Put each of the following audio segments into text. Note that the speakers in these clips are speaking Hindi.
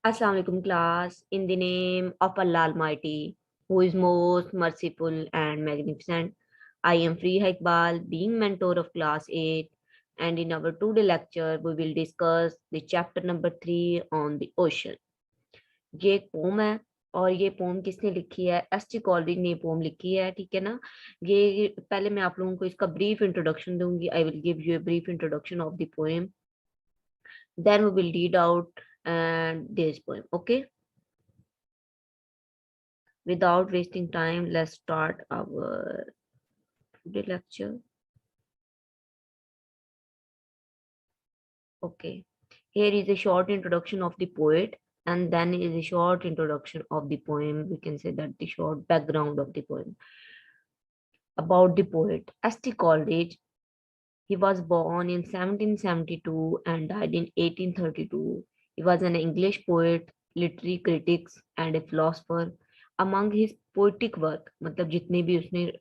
Assalamu alaikum class. In the name of Allah Almighty, who is most merciful and magnificent, I am Free Iqbal, being mentor of class 8, and in our today lecture, we will discuss the chapter number 3 on the ocean. ये एक पोम है और ये पोम किसने लिखी है? एस.टी. कॉलरिज ने पोम लिखी है, ठीक है ना। ये पहले मैं आप लोगों को इसका ब्रीफ इंट्रोडक्शन दूंगी. I will give U a brief introduction of the poem, then we will read out and this poem. Okay, without wasting time, let's start our today lecture. Okay, here is a short introduction of the poet, and then is a short introduction of the poem. We can say that the short background of the poem. About the poet, S.T. Coleridge. He was born in 1772 and died in 1832. He was an English poet, literary critic, and a philosopher. Among his poetic work, मतलब जितने भी उसने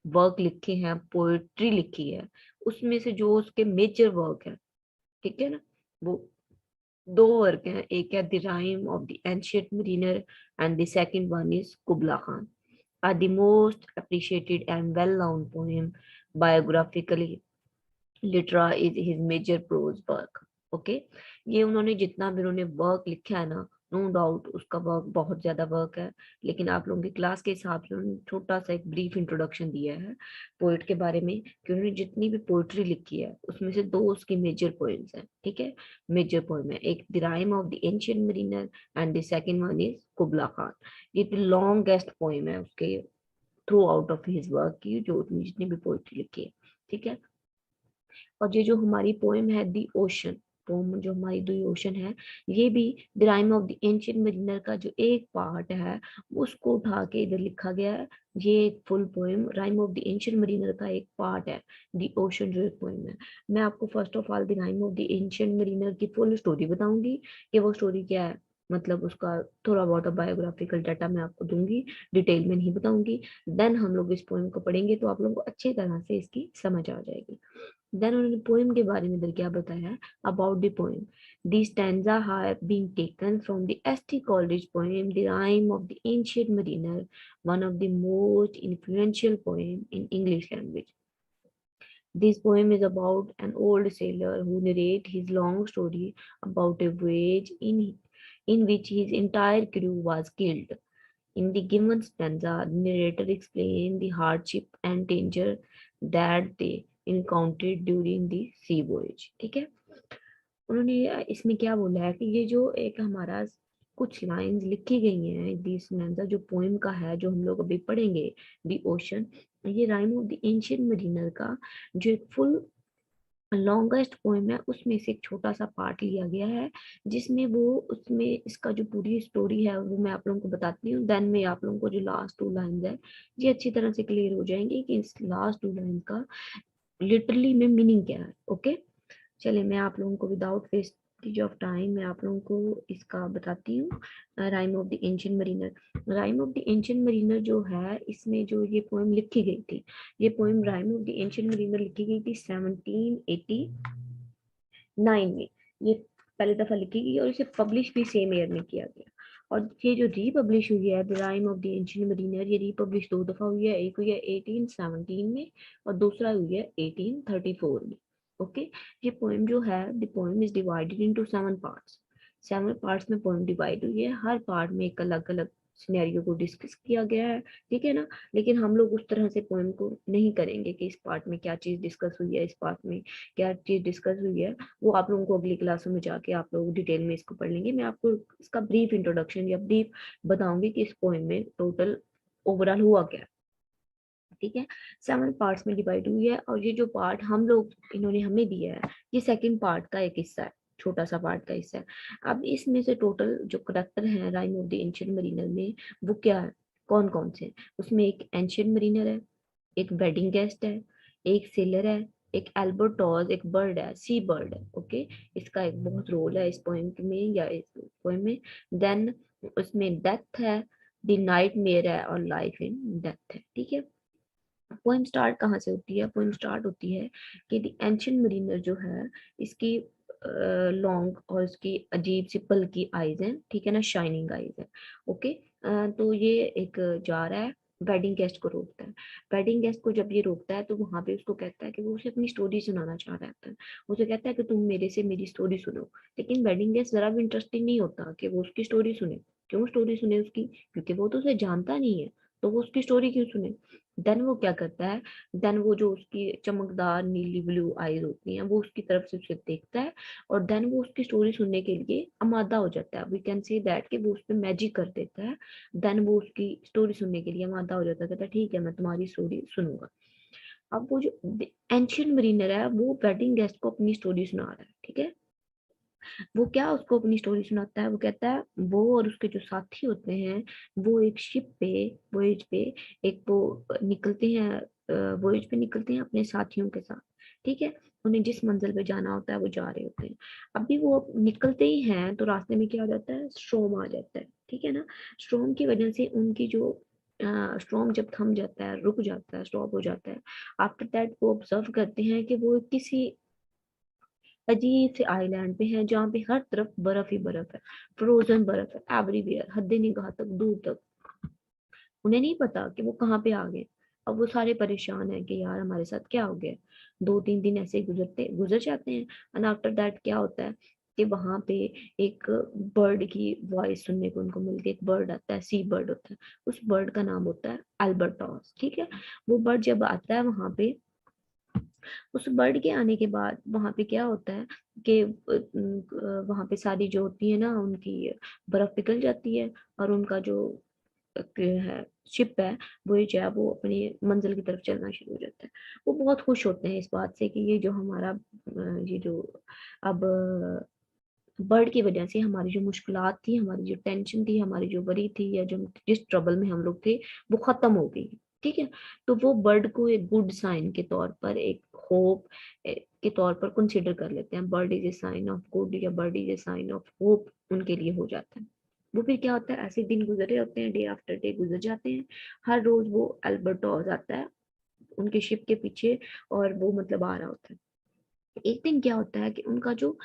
वर्क लिखे हैं, पोएट्री लिखी है, उसमें से जो उसके मेजर वर्क है, ठीक है ना, वो दो वर्क हैं. एक है the rime of the ancient mariner and the second one is Kubla Khan. Are the most appreciated and well known poem biographically लिटरा is his major prose work. Okay, ये उन्होंने जितना भी उन्होंने वर्क लिखा है ना, नो डाउट उसका वर्क बहुत ज्यादा वर्क है, लेकिन आप लोगों की क्लास के हिसाब से उन्होंने छोटा सा एक ब्रीफ इंट्रोडक्शन दिया है पोइट के बारे में कि उन्होंने जितनी भी पोइट्री लिखी है उसमें से दो उसकी मेजर पोएम्स हैं. ठीक है, मेजर पोएम है, एक the rime of the ancient mariner and the second one is Kubla Khan. ये लॉन्गेस्ट पोएम है उसके थ्रू आउट ऑफ हिज वर्क की, जो जितनी भी पोइट्री लिखी है. ठीक है, और ये जो हमारी पोएम है दी ओशन, पोम जो हमारी दी ओशन है, ये भी the rime of the ancient Mariner का जो एक पार्ट है उसको उठा के इधर लिखा गया है. ये एक full poem rhyme of the ancient Mariner का एक पार्ट है दी ओशन जो एक पोएम है. मैं आपको first of all the rime of the ancient Mariner की फुल स्टोरी बताऊंगी कि वो स्टोरी क्या है, मतलब उसका थोड़ा बहुत बायोग्राफिकल डाटा मैं आपको दूंगी, डिटेल में नहीं बताऊंगी. देन हम लोग इस पोएम को पढ़ेंगे तो आप लोगों को अच्छी तरह से इसकी समझ आ जाएगी. देन उन्होंने पोएम के बारे में इधर क्या बताया about the poem. The stanza have been taken from the ST. Coleridge poem the rime of the ancient mariner, one of the most influential poem in English language. This poem is about an old sailor who narrates his long story about a voyage in which his entire crew was killed. In the given stanza, the narrator explains the hardship and danger that they encountered during the sea voyage. ठीक है, उन्होंने इसमें क्या बोला है कि ये जो एक हमारा कुछ लाइंस लिखी गई हैं दिस stanza जो पोएम का है, जो हम लोग अभी पढ़ेंगे, दी ओशन, ये rhyme of the ancient Mariner का जो एक फुल लॉन्गेस्ट पोएम है उसमें से एक छोटा सा पार्ट लिया गया है, जिसमें वो उसमें इसका जो पूरी स्टोरी है वो मैं आप लोगों को बताती हूँ. देन में आप लोगों को जो लास्ट टू लाइंस है ये अच्छी तरह से क्लियर हो जाएंगे कि इस लास्ट टू लाइन का लिटरली में मीनिंग क्या है. ओके, चलिए मैं आप लोगों को विदाउट वेस्टेज ऑफ टाइम मैं आप लोगों को इसका बताती हूँ. Rhyme of the ancient Mariner, rhyme of the ancient Mariner जो है इसमें जो ये पोएम लिखी गई थी, ये poem rhyme of the ancient Mariner लिखी गई थी 1789 में. ये पहली दफा लिखी गई और इसे पब्लिश भी सेम ईयर में किया गया. और ये जो रीपब्लिश हुई है the rime of the ancient Mariner, ये रीपब्लिश दो दफा हुई है, एक हुई है 1817 में और दूसरा हुई है 1834 में. ओके, ये पोएम जो है the poem is divided into 7 parts. 7 parts में पोएम डिवाइड हुई है, हर पार्ट में एक अलग अलग सिनेरियो को डिस्कस किया गया है. ठीक है ना, लेकिन हम लोग उस तरह से पोएम को नहीं करेंगे कि इस पार्ट में क्या चीज डिस्कस हुई है, इस पार्ट में क्या चीज डिस्कस हुई है, वो आप लोगों को अगली क्लासों में जाके आप लोग डिटेल में इसको पढ़ लेंगे. मैं आपको इसका ब्रीफ इंट्रोडक्शन या ब्रीफ बताऊंगी कि इस पोएम में टोटल ओवरऑल हुआ क्या. ठीक है, 7 पार्ट्स में डिवाइड हुई है और ये जो पार्ट हम लोग इन्होंने हमें दिया है ये सेकंड पार्ट का एक हिस्सा है, छोटा सा पार्ट का हिस्सा है. अब इसमें से टोटल जो करेक्टर है rhyme of the ancient Mariner में वो क्या है, कौन कौन से. उसमें एक एंशिएंट मरीनर है, एक वेडिंग गेस्ट है, एक सेलर है, एक एल्बर्टोज एक बर्ड है, सी बर्ड है. ओके, इसका एक बहुत रोल है इस पोएम में या इस पोएम में. देन उसमें डेथ है, द नाइट मेयर है और लाइफ इन डेथ है. ठीक है, पोएम स्टार्ट कहाँ से होती है, पोएम स्टार्ट होती है कि द एंशिएंट मरीनर जो है इसकी लॉन्ग और उसकी अजीब सी पल्की आईज हैं, ठीक है ना, शाइनिंग आईज है। ओके, तो ये एक जा रहा है, वेडिंग गेस्ट को रोकता है। वेडिंग गेस्ट को जब ये रोकता है तो वहां पे उसको कहता है कि वो उसे अपनी स्टोरी सुनाना चाह रहा है। उसे कहता है कि तुम मेरे से मेरी स्टोरी सुनो। लेकिन वेडिंग गेस्ट जरा भी इंटरेस्टिंग नहीं होता कि वो उसकी स्टोरी सुने। क्यों स्टोरी सुने उसकी? क्योंकि वो तो उसे जानता नहीं है, तो वो उसकी स्टोरी क्यों सुने? देन वो क्या करता है, देन वो जो उसकी चमकदार नीली ब्लू आईज होती हैं वो उसकी तरफ से उसे देखता है, और देन वो उसकी स्टोरी सुनने के लिए आमादा हो जाता है। वी कैन से दैट कि वो उस पर मैजिक कर देता है। देन वो उसकी स्टोरी सुनने के लिए आमादा हो जाता है, कहता है ठीक है मैं तुम्हारी स्टोरी सुनूंगा। अब वो जो एंशियंट मरीनर है वो वेडिंग गेस्ट को अपनी स्टोरी सुना रहा है, ठीक है। वो क्या उसको अपनी स्टोरी सुनाता है, वो कहता है वो और उसके जो साथी होते हैं वो एक शिप पे, वोयज पे, एक वो निकलते हैं, वोयज पे निकलते हैं अपने साथियों के साथ, ठीक है। उन्हें जिस मंजिल पे जाना होता है वो जा रहे होते हैं। अभी वो निकलते ही हैं तो रास्ते में क्या हो जाता है, स्ट्रोम आ जाता है, ठीक है ना। स्ट्रोम की वजह से उनकी जो स्ट्रोम जब थम जाता है, रुक जाता है, स्टॉप हो जाता है, आफ्टर दैट वो ऑब्जर्व करते हैं कि वो किसी अजीब से आइलैंड पे हैं जहाँ पे हर तरफ बर्फ ही बर्फ है, फ्रोजन बर्फ है एवरीवेयर, हद निगाह तक, दूर तक। उन्हें नहीं पता कि वो कहाँ पे आ गए। अब वो सारे परेशान हैं कि यार हमारे साथ क्या हो गया। 2-3 दिन ऐसे ही गुजर जाते हैं। एंड आफ्टर दैट क्या होता है कि वहां पे एक बर्ड की वॉइस सुनने को उनको मिलती है। एक बर्ड आता है, सी बर्ड होता है। उस बर्ड का नाम होता है अल्बर्टॉस, ठीक है। वो बर्ड जब आता है वहां पे, उस बर्ड के आने के बाद वहां पे क्या होता है कि वहां पे सारी जो होती है ना उनकी बर्फ पिघल जाती है, और उनका जो है शिप है, वो जो है वो अपनी मंजिल की तरफ चलना शुरू हो जाता है। वो बहुत खुश होते हैं इस बात से कि ये जो हमारा ये जो अब बर्ड की वजह से हमारी जो मुश्किलात थी, हमारी जो टेंशन थी, हमारी जो वरी थी, या जो जिस ट्रबल में हम लोग थे, वो खत्म हो गई, ठीक है। तो वो बर्ड को एक गुड साइन के तौर पर, एक होप के तौर पर कंसिडर कर लेते हैं। Bird is a sign of good, या bird is a sign of hope उनके लिए हो जाता है। वो फिर क्या होता है, ऐसे दिन गुजरे होते हैं, डे आफ्टर डे गुजर जाते हैं। हर रोज वो अल्बर्टोस आता है उनके शिप के पीछे, और वो मतलब आ रहा होता है। एक दिन क्या होता है कि उनका जो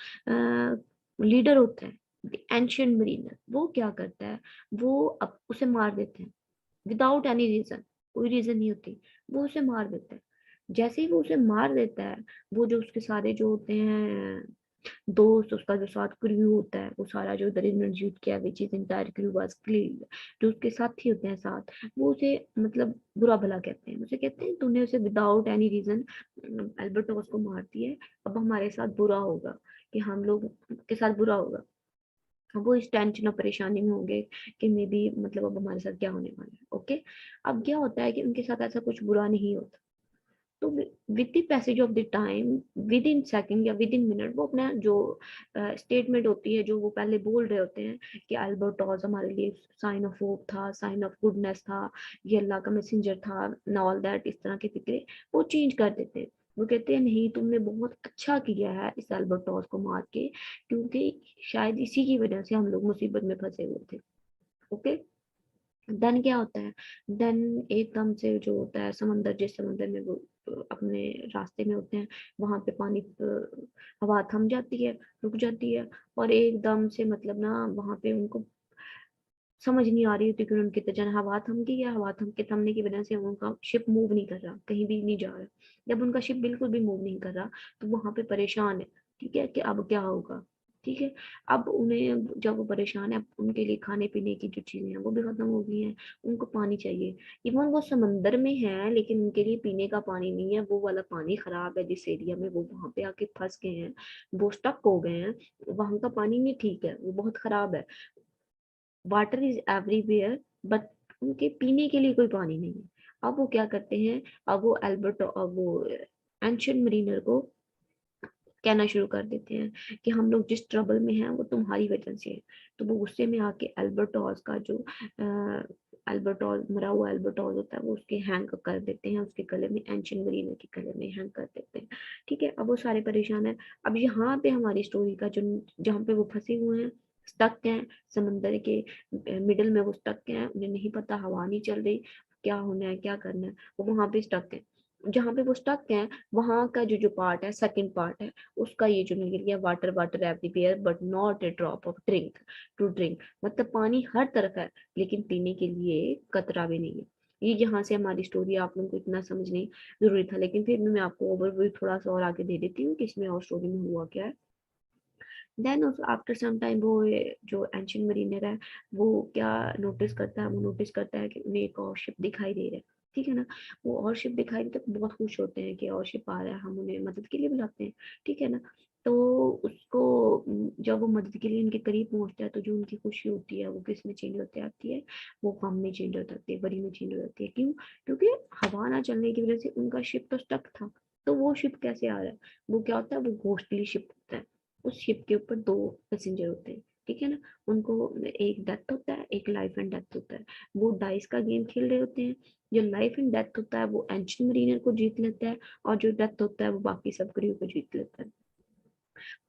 लीडर होता है, एंशियंट मरीनर, वो क्या करता है, वो उसे मार देते हैं विदाउट एनी रीजन। कोई रीजन नहीं होती, वो उसे मार देता है। जैसे ही वो उसे मार देता है, वो जो उसके सारे जो होते हैं दोस्त, उसका जो साथ क्रू होता है, वो सारा जो उधर इंजूट किया, which is entire crew was clean, जो उसके साथी होते हैं साथ, वो उसे मतलब बुरा भला कहते हैं। उसे कहते हैं तूने उसे विदाउट एनी रीजन अल्बर्टोस को मार दिया है, अब हमारे साथ बुरा होगा, कि हम लोग के साथ बुरा होगा। अब वो इस टेंशन और परेशानी में होंगे कि मे बी मतलब अब हमारे साथ क्या होने वाला है। ओके, अब क्या होता है कि उनके साथ ऐसा कुछ बुरा नहीं होता। तो with the passage of the time, with in second या विद इन मिनट, वो अपना जो स्टेटमेंट होती है, जो वो पहले बोल रहे होते हैं कि अल्बर्टोस हमारे लिए साइन ऑफ होप था, साइन ऑफ गुडनेस था, ये अल्लाह का मैसेंजर था, ऑल दैट, इस तरह के फिक्रे वो चेंज कर देते हैं। वो कहते हैं नहीं, तुमने बहुत अच्छा किया है इस अल्बर्टोस को मार के, क्योंकि शायद इसी की वजह से हम लोग मुसीबत में फंसे हुए थे। ओके, देन क्या होता है, देन एकदम से जो होता है समंदर, जिस समंदर में वो अपने रास्ते में होते हैं, वहां पे पानी हवा थम जाती है, रुक जाती है, और एकदम से मतलब ना वहां पे उनको समझ नहीं आ रही होती कि उनकी तो जन हवा थम गई है। हवा थम के थमने की वजह से उनका शिप मूव नहीं कर रहा, कहीं भी नहीं जा रहा। जब उनका शिप बिल्कुल भी मूव नहीं कर रहा, तो वहां पे परेशान है, ठीक है, कि अब क्या होगा। ठीक है, अब उन्हें जब वो परेशान है, अब उनके लिए खाने पीने की जो चीजें हैं वो भी खत्म हो गई हैं, उनको पानी चाहिए। इवन वो समंदर में है लेकिन उनके लिए पीने का पानी नहीं है, वो वाला पानी खराब है। जिस एरिया में वो वहां पे आके फंस गए हैं, वो स्टक हो गए हैं, वहां का पानी नहीं ठीक है, वो बहुत खराब है। वाटर इज एवरीवेयर, बट उनके पीने के लिए कोई पानी नहीं है। अब वो क्या करते हैं, अब वो एंशियंट मरीनर को कहना शुरू कर देते हैं कि हम लोग जिस ट्रबल में हैं वो तुम्हारी वजह से है। तो वो गुस्से में आके अल्बर्टोस का जो अल्बर्टोस, मरा हुआ अल्बर्टोस होता है, वो उसके हैंग कर देते हैं, उसके गले में, एंशियंट मरीनर के गले में हैंग कर देते हैं। ठीक है, अब वो सारे परेशान है। अब यहाँ पे हमारी स्टोरी का जो, जहाँ पे वो फंसे हुए हैं, स्टक हैं समंदर के मिडल में, वो स्टक हैं, उन्हें नहीं पता, हवा नहीं चल रही, क्या होना है क्या करना है, वो वहां पे स्टक है। जहाँ पे वो स्टक है वहां का जो जो पार्ट है, सेकंड पार्ट है, उसका ये जो निकल गया, water water everywhere but not a drop of drink to drink. मतलब पानी हर तरफ है लेकिन पीने के लिए कतरा भी नहीं है। ये यहाँ से हमारी स्टोरी, आप लोगों को इतना समझनी जरूरी था, लेकिन फिर भी मैं आपको ओवरव्यू थोड़ा सा और आगे दे देती हूँ कि इसमें और स्टोरी में हुआ क्या है। देन आफ्टर सम टाइम वो जो एंशियंट मरीनर है वो क्या नोटिस करता है, वो नोटिस करता है कि उन्हें एक और शिप दिखाई दे रहा है, ठीक है ना। वो और शिप दिखाई दे तो बहुत खुश होते हैं कि और शिप आ रहा है, हम उन्हें मदद के लिए बुलाते हैं, ठीक है ना। तो उसको जब वो मदद के लिए उनके करीब पहुंचता है तो जो उनकी खुशी होती है वो किस में चेंज होती आती है, वो गम में चेंज हो जाती है, वरी में चेंज हो जाती है। क्यों? क्योंकि हवा ना चलने की वजह से उनका शिप तो स्टक था। तो वो शिप कैसे आ रहा है? वो क्या होता है, वो घोस्टली शिप होता है। उस शिप के ऊपर दो पैसेंजर होते हैं, ठीक है ना। उनको एक डेथ होता है, एक लाइफ एंड डेथ होता है। वो डाइस का गेम खेल रहे होते हैं। जो लाइफ एंड डेथ होता है वो एंशिएंट मरीनर को जीत लेता है, और जो डेथ होता है वो बाकी सब क्रू को जीत लेता है।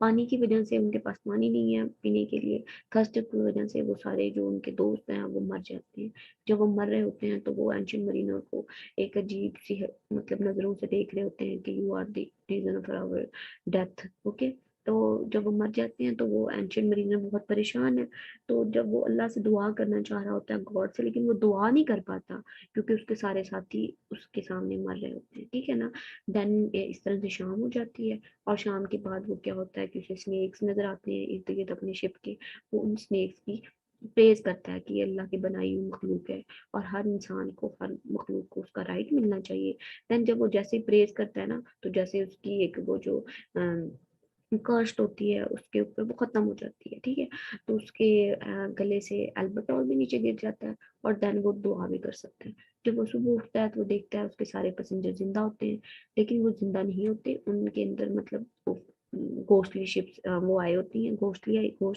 पानी की वजह से उनके पास पानी नहीं है पीने के लिए, थर्स्ट की वजह से वो सारे जो उनके दोस्त हैं वो मर जाते हैं। जब वो मर रहे होते हैं तो वो एंशिएंट मरीनर को एक अजीब सी मतलब नजरों से देख रहे होते हैं कि you are the reason for our death, okay. तो जब वो मर जाते हैं तो वो एंशिएंट मरीनर बहुत परेशान है। तो जब वो अल्लाह से दुआ करना चाह रहा होता है, गॉड से, लेकिन वो दुआ नहीं कर पाता क्योंकि उसके सारे साथी उसके सामने मर रहे होते हैं, ठीक है ना। देन इस तरह से शाम हो जाती है, और शाम के बाद वो क्या होता है कि उसे स्नेक्स नजर आते हैं इर्द गिर्द अपने शिप के। वो उन स्नेक्स की प्रेज करता है कि ये अल्लाह की बनाई हुई मखलूक है, और हर इंसान को, हर मखलूक को उसका राइट मिलना चाहिए। देन जब वो जैसे ही प्रेज करता है ना, तो जैसे उसकी एक वो जो कष्ट होती है उसके ऊपर वो खत्म हो जाती है, ठीक है। तो उसके गले से अल्बर्टोल भी नीचे गिर जाता है, और देन वो दुआ भी कर सकता है। जब वो सुबह उठता है तो वो देखता है उसके सारे पैसेंजर जिंदा होते हैं, लेकिन वो जिंदा नहीं होते, उनके अंदर मतलब घोस्टली शिप्स वो आई होती हैं, घोस्ट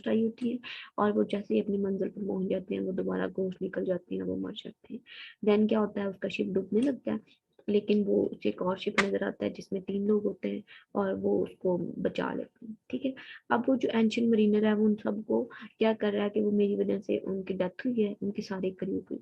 आई होती है, और वो जैसे ही अपनी मंजिल पर पहुंच जाते हैं वो दोबारा घोस्ट निकल जाती हैं, वो मर जाते हैं। देन क्या होता है, उसका शिप डूबने लगता है, लेकिन वो उसे एक और शिप नजर आता है जिसमें 3 लोग होते हैं, और वो उसको बचा लेते हैं, ठीक है। अब वो जो एंशिएंट मरीनर है वो उन सबको क्या कर रहा है कि वो मेरी वजह से उनकी डेथ हुई है, उनके सारे करीब की,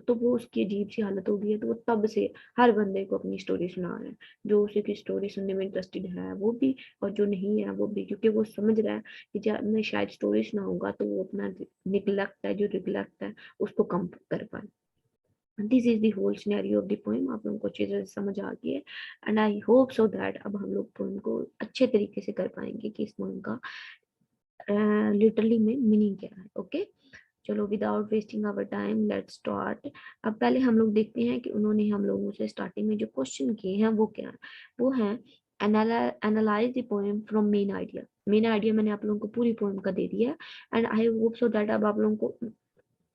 तो वो उसकी अजीब सी हालत हो गई है, तो वो तब से हर बंदे को अपनी स्टोरी सुना रहा है। जो उसे की स्टोरी सुनने में इंटरेस्टेड है वो भी, और जो नहीं है वो भी, क्योंकि वो समझ रहा है कि जब मैं शायद स्टोरी सुनाऊंगा तो वो अपना निगलेक्ट है, जो रिग्लेक्ट है, उसको कम कर पाए। This is the whole scenario of the poem. आप लोगों को अच्छी तरह से समझ आ गई है, and I hope so that अब हम लोग पोएम को अच्छे तरीके से कर पाएंगे कि इस पोएम का लिटरली में मीनिंग क्या है, ओके। चलो without wasting our time let's start. अब पहले हम लोग देखते हैं कि उन्होंने हम लोगों से स्टार्टिंग में जो क्वेश्चन किए हैं वो क्या है। वो है analyse the poem from main idea. Main idea मैंने आप लोगों को पूरी पोएम का दे दिया है, and I hope so that अब आप लोगों को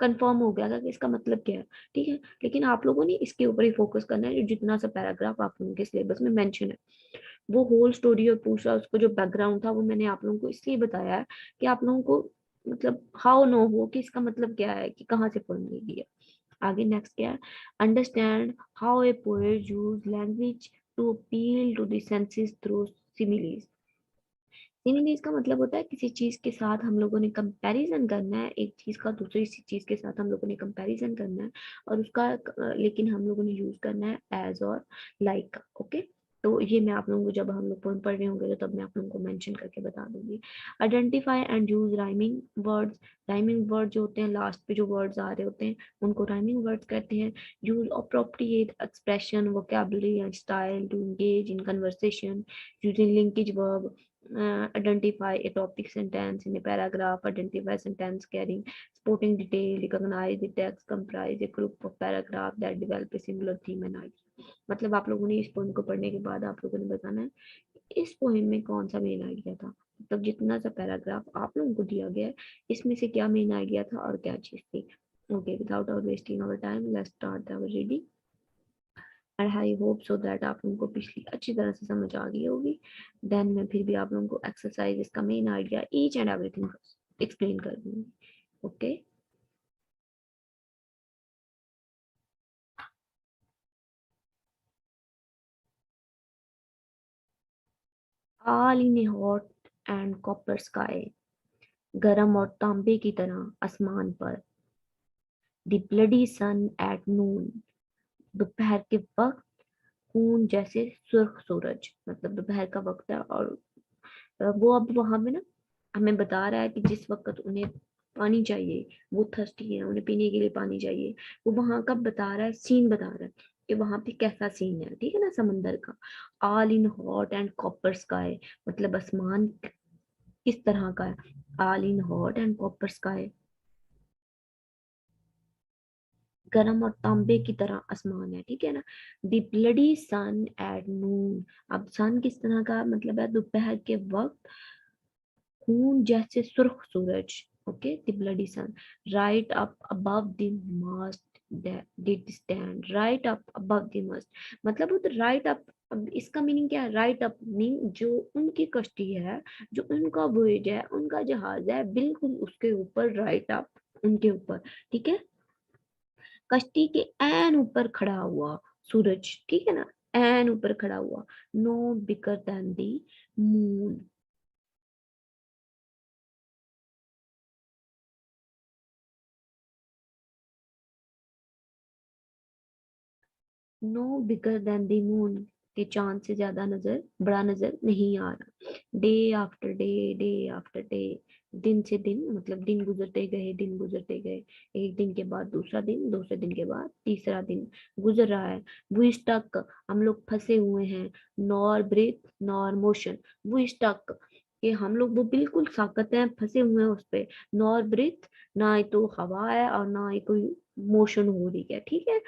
कंफर्म हो गया था कि इसका मतलब क्या है, ठीक है। लेकिन आप लोगों ने इसके ऊपर ही फोकस करना है, जो जितना सा पैराग्राफ आप लोगों के सिलेबस में मेंशन है। वो होल स्टोरी और पूरा उसको जो बैकग्राउंड था वो मैंने आप लोगों को इसलिए बताया है कि आप लोगों को मतलब हाउ नो हो कि इसका मतलब क्या है, कि कहाँ से पोएम ली गई है। आगे नेक्स्ट क्या है, understand how a poet use language to appeal to the senses through similes. Similes का मतलब होता है किसी चीज के साथ हम लोगों ने कंपैरिजन करना है, एक चीज का दूसरी चीज के साथ हम लोगों ने कंपैरिजन करना है, और उसका लेकिन हम लोगों ने यूज करना है एज और लाइक का, ओके। तो ये मैं आप लोगों को जब हम लोग पोएम पढ़ रहे होंगे तो तब मैं आप लोगों को मेंशन करके बता दूंगी। Identify and use rhyming words. Rhyming word जो होते हैं, लास्ट पे जो वर्ड्स आ रहे होते हैं उनको राइमिंग वर्ड्स कहते हैं। Use appropriate expression, vocabulary and style to engage in conversation using linkage verb. Identify a topic sentence in a paragraph. Identify sentence carrying supporting detail. Recognize the text comprise a group of paragraph that develop a similar theme and idea. मतलब आप लोगों ने इस पोएम को पढ़ने के बाद आप लोगों ने बताना है इस पोएम में कौन सा मेन आइडिया था। मतलब जितना सा पैराग्राफ आप लोगों को दिया गया है इसमें से क्या मेन आइडिया था और क्या चीज थी। Okay, without our wasting our time let's start our reading, and I hope so that आप लोगों को पिछली अच्छी तरह से समझ आ गई होगी। देन मैं फिर भी आप लोगों को एक्सरसाइज इसका main idea each and everything explain कर दूंगी, okay. All in a hot and copper sky, गरम और तांबे की तरह आसमान पर। The bloody sun at noon, दोपहर के वक्त खून जैसे सुर्ख सूरज, मतलब दोपहर का वक्त है और वो अब वहां पे ना हमें बता रहा है कि जिस वक्त उन्हें पानी चाहिए, वो थर्स्टी है, उन्हें पीने के लिए पानी चाहिए, वो वहां का बता रहा है, सीन बता रहा है कि वहां पे कैसा सीन है, ठीक है ना, समंदर का। All in hot and copper sky, मतलब आसमान किस तरह का है, all in hot and copper sky, गरम और तांबे की तरह आसमान है, ठीक है ना। The bloody sun at noon, अब सन किस तरह का मतलब है, दोपहर के वक्त खून जैसे सुर्ख सूरज, okay, the bloody sun, right up above the mast did stand, right up above the mast, मतलब वो तो राइट अप, इसका मीनिंग क्या है, राइट अप मीन जो उनकी कश्ती है, जो उनका वोयेज है, उनका जहाज है, बिल्कुल उसके ऊपर, राइट अप उनके ऊपर, ठीक है, कश्ती के एन ऊपर खड़ा हुआ सूरज, ठीक है ना, एन ऊपर खड़ा हुआ, no bigger than the moon, no bigger than the moon, के चांद से ज्यादा नजर बड़ा नजर नहीं आ रहा, day after day, day after day, दिन से दिन, मतलब दिन गुजरते गए, दिन गुजरते गए, एक दिन के बाद दूसरा दिन, दूसरे दिन के बाद तीसरा दिन गुजर रहा है, वी स्टक, हम लोग फंसे हुए हैं, nor breath nor motion, we stuck, कि हम लोग वो बिल्कुल साकत हैं, फंसे हुए हैं उस पे, नॉर ब्रेथ, ना ही तो हवा है और ना ही कोई मोशन हो रही है, ठीक है,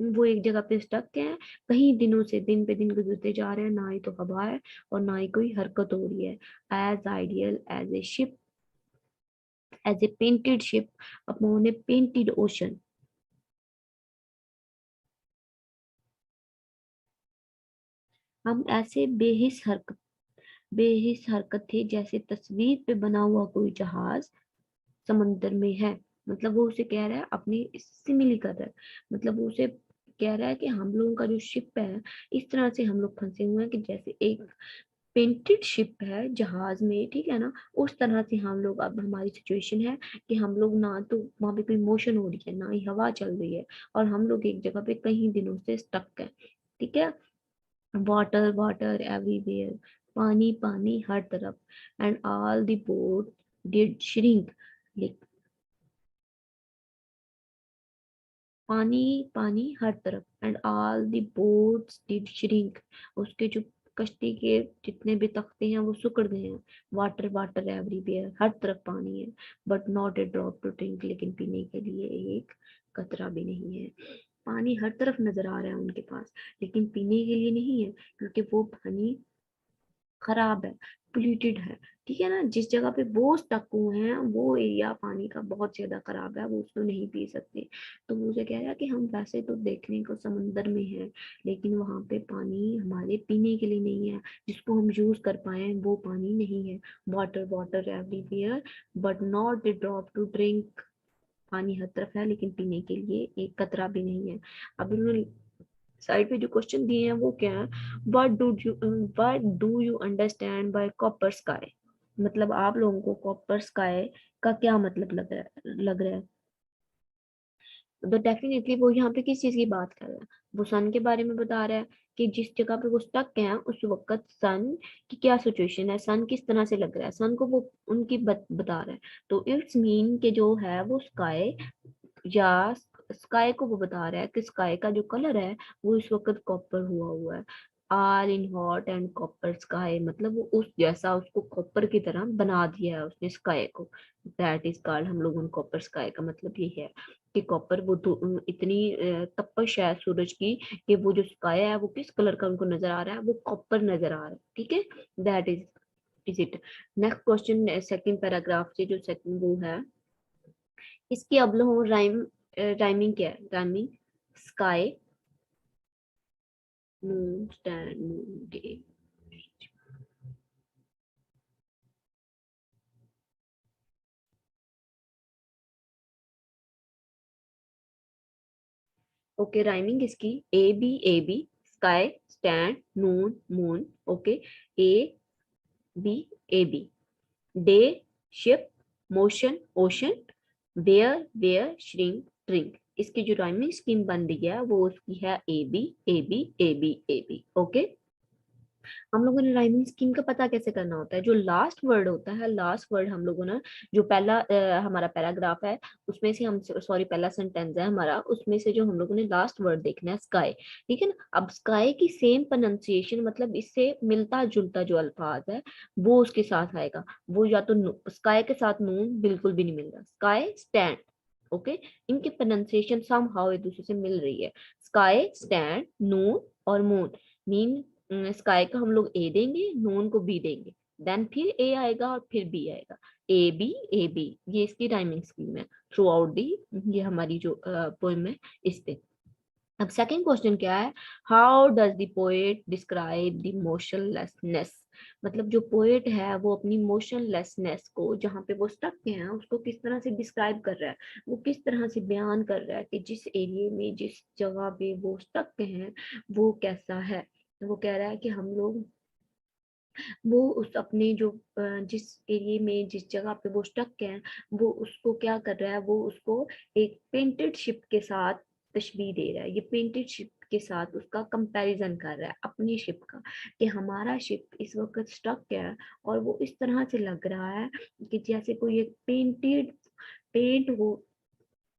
वो एक जगह पे स्टक हैं, कई दिनों से, दिन पे दिन गुजरते जा रहे हैं, ना ही तो हवा है और ना ही कोई हरकत हो रही है, as ideal as a ship, as a painted ship upon a painted ocean, हम ऐसे बेहिस हरकत थे जैसे तस्वीर पे बना हुआ कोई जहाज समंदर में है, मतलब वो उसे कह रहा है, अपनी सिमिली कर रहा है, मतलब वो उसे कह रहा है कि हम लोगों का जो शिप है, इस तरह से हम लोग फंसे हुए हैं कि जैसे एक पेंटेड शिप है जहाज में, ठीक है ना, उस तरह से हम लोग, अब हमारी सिचुएशन है कि हम लोग, ना तो वहां पे कोई मोशन हो रही है, ना ही हवा चल रही है, और हम लोग एक जगह पे कई दिनों से स्टक है, ठीक है, वाटर वाटर एवरीवेयर, पानी पानी हर तरफ, and all the boat did shrink, पानी पानी हर तरफ, and all the boats did shrink, उसके जो कश्ती के जितने भी तख्ते हैं वो सिकुड़ गए हैं, वाटर वाटर एवरीवेयर, हर तरफ पानी है, but not a drop to drink, लेकिन पीने के लिए एक कतरा भी नहीं है, पानी हर तरफ नजर आ रहा है उनके पास, लेकिन पीने के लिए नहीं है, क्योंकि वो पानी खराब है, पोल्यूटेड है, ठीक है ना, जिस जगह पे वो स्टक हुए हैं वो एरिया पानी का बहुत ज्यादा खराब है, वो उसको नहीं पी सकते, तो मुझे कह रहा है कि हम वैसे तो देखने को समंदर में है, लेकिन वहां पे पानी हमारे पीने के लिए नहीं है, जिसको हम यूज कर पाए वो पानी नहीं है, water water everywhere but not a drop to drink, पानी हर तरफ है लेकिन पीने के लिए एक कतरा भी नहीं है। अब इन्होंने साइड पे जो क्वेश्चन दिए हैं वो क्या है, what do you understand by copper sky, मतलब आप लोगों को कॉपर स्काई का क्या मतलब लग रहा है, तो डेफिनेटली वो यहाँ पे किस चीज की बात कर रहा है, वो सन के बारे में बता रहा है कि जिस जगह पे वो स्टक हैं उस वक्त सन की क्या सिचुएशन है, सन किस तरह से लग रहा है, सन को वो उनकी बता रहा है, तो इट्स मीन के जो है वो स्काई, या स्काई को वो बता रहा है कि स्काई का जो कलर है वो इस वक्त कॉपर हुआ हुआ है, are in hot and copper sky, मतलब वो उस जैसा उसको कॉपर की तरह बना दिया है उसने स्काई को, दैट इज कॉल्ड, हम लोग उन कॉपर स्काई का मतलब ये है कि कॉपर वो इतनी तपश है सूरज की कि वो जो स्काई है वो किस कलर का उनको नजर आ रहा है, वो कॉपर नजर आ रहा है, ठीक है, that is it. Next question second paragraph से जो सेकंड वो है, इसकी अब लोग राइमिंग क्या है, rhyming, sky, moon stand moon day, okay, rhyming इसकी A B, sky stand moon moon, okay, A B, A B, day ship, motion ocean, where where shrink drink, इसकी जो राइमिंग स्कीम बन रही है वो उसकी है A B A B A B A B. Okay, हम लोगों ने राइमिंग स्कीम का पता कैसे करना होता है। जो लास्ट वर्ड होता है, लास्ट वर्ड हम लोगों ने, जो पहला हमारा पैराग्राफ है उसमें से हम, सॉरी पहला सेंटेंस है हमारा, उसमें से जो हम लोगों ने लास्ट वर्ड देखना है स्काई, ठीक है ना। अब स्काई की सेम प्रोनाउंसिएशन, मतलब इससे मिलता जुलता जो अल्फाज है वो उसके साथ आएगा। वो या तो स्काई के साथ नून बिल्कुल भी नहीं मिल रहा, स्काई स्टैंड। ओके, इनकी प्रोनाउंसिएशन सम हाउ एक दूसरे से मिल रही है। स्काई स्टैंड, नून और मून। मीन स्काई को हम लोग ए देंगे, नून को बी देंगे, देन फिर ए आएगा और फिर बी आएगा। ए बी, ये इसकी राइमिंग स्कीम है थ्रू आउट दी, ये हमारी जो पोएम है इस पे। अब सेकंड क्वेश्चन क्या है, how does the poet describe the motionlessness. मतलब जो पोएट है वो अपनी मोशनलेसनेस को, जहाँ पे वो स्टक हैं, उसको किस तरह से डिस्क्राइब कर रहा है, वो किस तरह से बयान कर रहा है कि जिस एरिया में, जिस जगह पे वो स्टक हैं वो कैसा है। वो कह रहा है कि हम लोग, वो उस अपने जो जिस एरिया में, जिस जगह पे वो स्टक है, वो उसको क्या कर रहा है, वो उसको एक पेंटेड शिप के साथ तशबीह दे रहा है। ये पेंटेड शिप के साथ उसका कंपैरिजन कर रहा है अपनी शिप का, कि हमारा शिप इस वक्त स्टक है और वो इस तरह से लग रहा है कि जैसे कोई एक पेंट हो,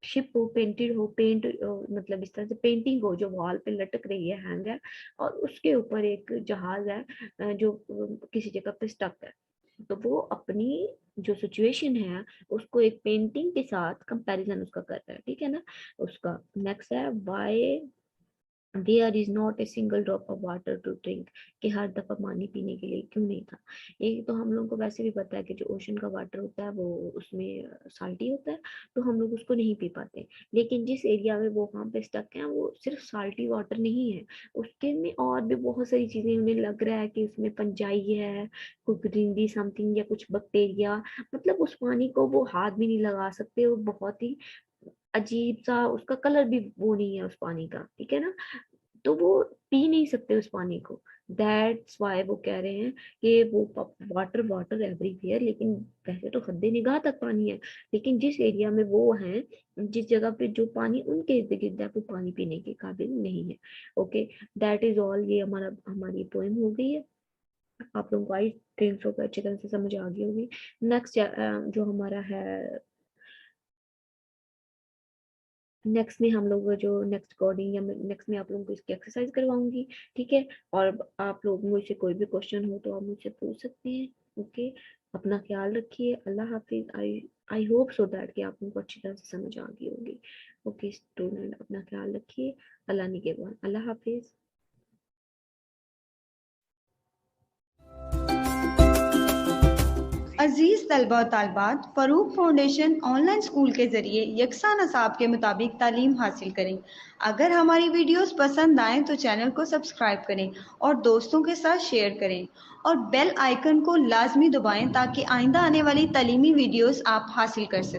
शिप हो, पेंटेड हो, पेंट मतलब इस तरह से पेंटिंग हो जो वॉल पे लटक रही है, हैंग है, और उसके ऊपर एक जहाज है जो किसी जगह पे स्टक है। तो वो अपनी जो सिचुएशन है उसको एक पेंटिंग के साथ कंपैरिजन उसका कर रहा है, ठीक है ना। उसका नेक्स्ट है why there is not a single drop of water to drink, कि हर दफा पानी पीने के लिए क्यों नहीं था। ये तो हम लोगों को वैसे भी पता है कि जो ओशन का वाटर होता है वो उसमें साल्टी होता है, तो हम लोग उसको नहीं पी पाते। लेकिन जिस एरिया में वो वहां पे स्टक है वो सिर्फ साल्टी वाटर नहीं है, उसके में और भी बहुत सारी चीजें, उन्हें लग रहा है कि उसमें पंजाई है, कोई ग्रीनरी समथिंग या कुछ बैक्टीरिया, मतलब उस पानी को वो हाथ भी नहीं लगा सकते, वो बहुत ही अजीब सा, उसका कलर भी वो नहीं है उस पानी का, ठीक है ना। तो वो पी नहीं सकते उस पानी को। दैट्स वाई वो कह रहे हैं कि वो वाटर वाटर एवरीवेयर, लेकिन वैसे तो हद्दे निगाह तक पानी है, लेकिन जिस एरिया में वो हैं, जिस जगह पे जो पानी उनके इर्द गिर्द है वो पानी पीने के काबिल नहीं है। Okay, that is all. ये हमारी पोएम हो गई है। आप लोगों को आई थिंक सो अच्छी तरह से समझ आ गई होगी। नेक्स्ट जो हमारा है, नेक्स्ट में हम लोग जो नेक्स्ट कोडिंग या नेक्स्ट में आप लोगों को इसकी एक्सरसाइज करवाऊंगी, ठीक है। और आप लोग मुझसे कोई भी क्वेश्चन हो तो आप मुझसे पूछ सकते हैं। ओके, अपना ख्याल रखिए, अल्लाह हाफिज। आई आई होप सो दैट कि आप लोगों को अच्छी तरह से समझ आ गई होगी। ओके स्टूडेंट, अपना ख्याल रखिए, अल्लाह निगहबान, अल्लाह हाफिज। अजीज तलबा और तालबात, फ़रूक फाउंडेशन ऑनलाइन स्कूल के ज़रिए यकसा नसाब के मुताबिक तालीम हासिल करें। अगर हमारी वीडियोस पसंद आएँ तो चैनल को सब्सक्राइब करें और दोस्तों के साथ शेयर करें, और बेल आइकन को लाजमी दबाएं ताकि आइंदा आने वाली तालीमी वीडियोस आप हासिल कर सकें।